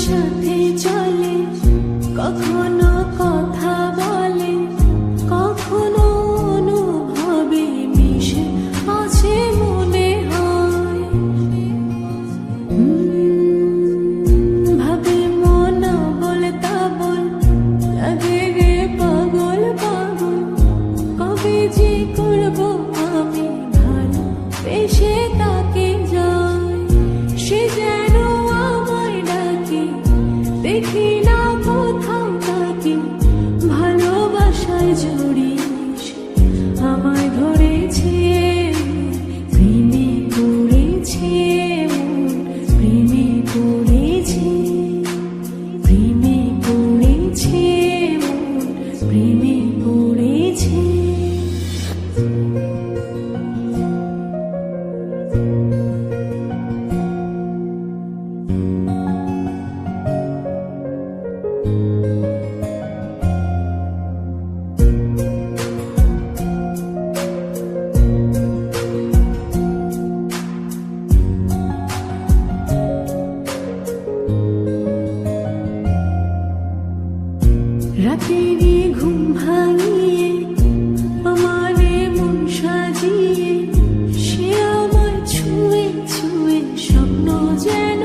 সাথে চলে, কখনো কথা বলে, কখনো অনুভবে মিশে আছে মনে হয়। ভাবে মন বলে তা বল, লাগে রে পাগল পাগল। কবে যে করবো আমি ভালো বেশে তাকে যাই, সে যেন আমায় ডাকে, দেখি না কোথাও তাকে। ভালোবাসায় জড়িয়েছে আমায় ধরেছে, প্রেমে পড়েছে মন, প্রেমে পড়েছে, প্রেমে পড়েছে মন, প্রেমে পড়েছে। রাতেরই ঘুম ভাঙিয়ে আমারে মন সাজিয়ে, সে আমায় ছুঁয়ে ছুঁয়ে স্বপ্ন যেন